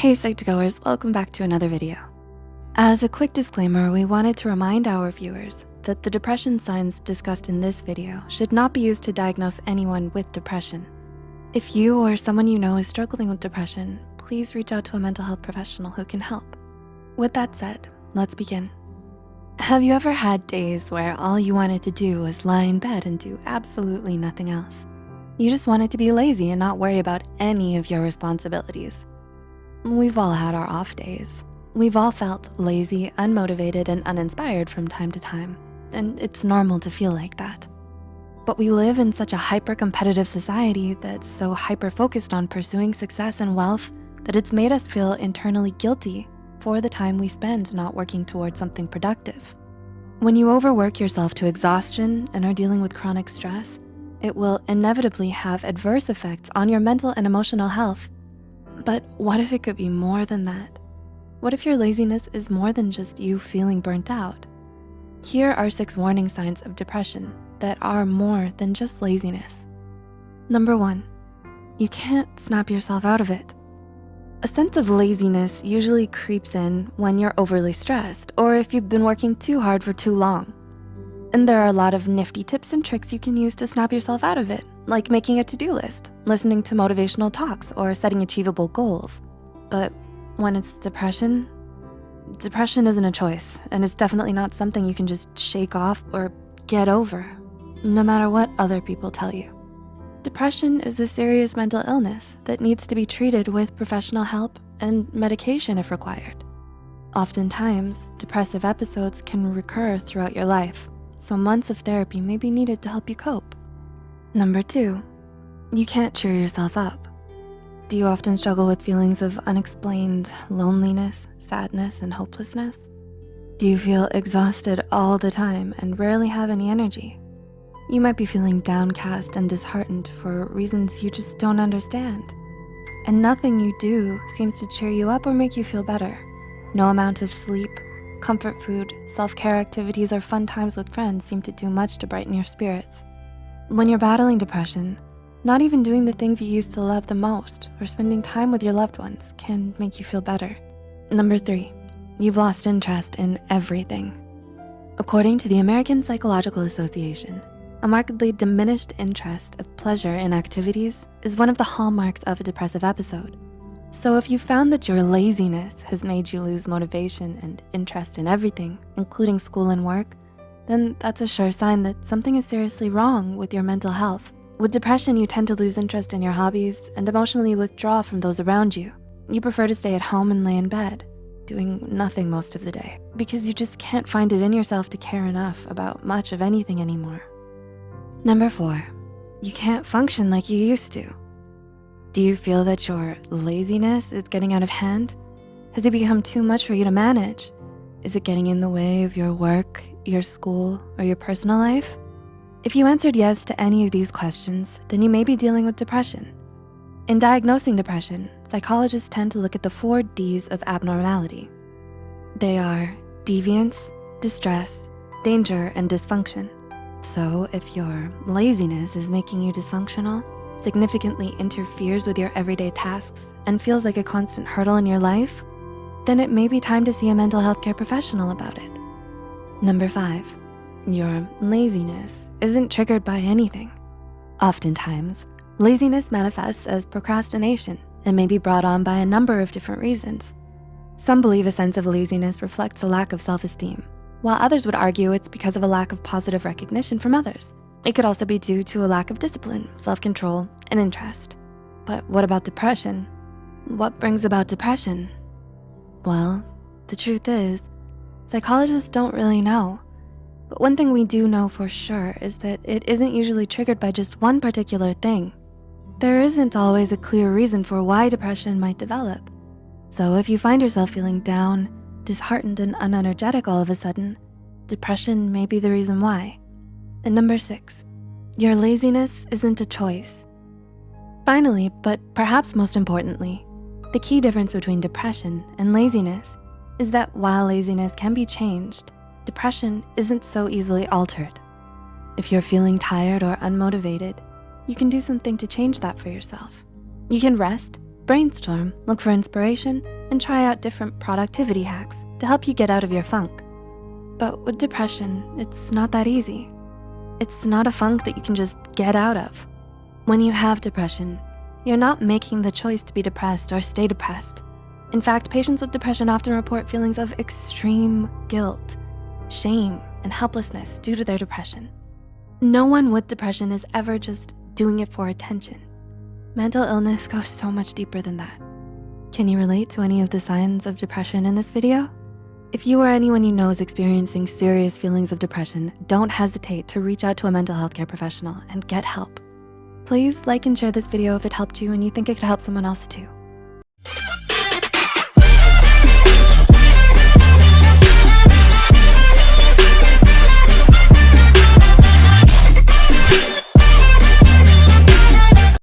Hey Psych2Goers, welcome back to another video. As a quick disclaimer, we wanted to remind our viewers that the depression signs discussed in this video should not be used to diagnose anyone with depression. If you or someone you know is struggling with depression, please reach out to a mental health professional who can help. With that said, let's begin. Have you ever had days where all you wanted to do was lie in bed and do absolutely nothing else? You just wanted to be lazy and not worry about any of your responsibilities. We've all had our off days. We've all felt lazy, unmotivated, and uninspired from time to time, and it's normal to feel like that. But we live in such a hyper-competitive society that's so hyper-focused on pursuing success and wealth that it's made us feel internally guilty for the time we spend not working towards something productive. When you overwork yourself to exhaustion and are dealing with chronic stress, it will inevitably have adverse effects on your mental and emotional health. But what if it could be more than that? What if your laziness is more than just you feeling burnt out? Here are 6 warning signs of depression that are more than just laziness. Number 1, you can't snap yourself out of it. A sense of laziness usually creeps in when you're overly stressed or if you've been working too hard for too long. And there are a lot of nifty tips and tricks you can use to snap yourself out of it, like making a to-do list, listening to motivational talks, or setting achievable goals. But when it's depression isn't a choice, and it's definitely not something you can just shake off or get over, no matter what other people tell you. Depression is a serious mental illness that needs to be treated with professional help and medication if required. Oftentimes, depressive episodes can recur throughout your life, so months of therapy may be needed to help you cope. Number 2, you can't cheer yourself up. Do you often struggle with feelings of unexplained loneliness, sadness, and hopelessness? Do you feel exhausted all the time and rarely have any energy? You might be feeling downcast and disheartened for reasons you just don't understand. And nothing you do seems to cheer you up or make you feel better. No amount of sleep, comfort food, self-care activities, or fun times with friends seem to do much to brighten your spirits. When you're battling depression, not even doing the things you used to love the most or spending time with your loved ones can make you feel better. Number 3, you've lost interest in everything. According to the American Psychological Association, a markedly diminished interest of pleasure in activities is one of the hallmarks of a depressive episode. So if you found that your laziness has made you lose motivation and interest in everything, including school and work, then that's a sure sign that something is seriously wrong with your mental health. With depression, you tend to lose interest in your hobbies and emotionally withdraw from those around you. You prefer to stay at home and lay in bed, doing nothing most of the day, because you just can't find it in yourself to care enough about much of anything anymore. Number 4, you can't function like you used to. Do you feel that your laziness is getting out of hand? Has it become too much for you to manage? Is it getting in the way of your work, your school, or your personal life? If you answered yes to any of these questions, then you may be dealing with depression. In diagnosing depression, psychologists tend to look at the 4 Ds of abnormality. They are deviance, distress, danger, and dysfunction. So if your laziness is making you dysfunctional, significantly interferes with your everyday tasks, and feels like a constant hurdle in your life, then it may be time to see a mental health care professional about it. Number 5, your laziness isn't triggered by anything. Oftentimes, laziness manifests as procrastination and may be brought on by a number of different reasons. Some believe a sense of laziness reflects a lack of self-esteem, while others would argue it's because of a lack of positive recognition from others. It could also be due to a lack of discipline, self-control, and interest. But what about depression? What brings about depression? Well, the truth is, psychologists don't really know. But one thing we do know for sure is that it isn't usually triggered by just one particular thing. There isn't always a clear reason for why depression might develop. So if you find yourself feeling down, disheartened, and unenergetic all of a sudden, depression may be the reason why. And number 6, your laziness isn't a choice. Finally, but perhaps most importantly, the key difference between depression and laziness is that while laziness can be changed, depression isn't so easily altered. If you're feeling tired or unmotivated, you can do something to change that for yourself. You can rest, brainstorm, look for inspiration, and try out different productivity hacks to help you get out of your funk. But with depression, it's not that easy. It's not a funk that you can just get out of. When you have depression, you're not making the choice to be depressed or stay depressed. In fact, patients with depression often report feelings of extreme guilt, shame, and helplessness due to their depression. No one with depression is ever just doing it for attention. Mental illness goes so much deeper than that. Can you relate to any of the signs of depression in this video? If you or anyone you know is experiencing serious feelings of depression, don't hesitate to reach out to a mental health care professional and get help. Please like and share this video if it helped you and you think it could help someone else too.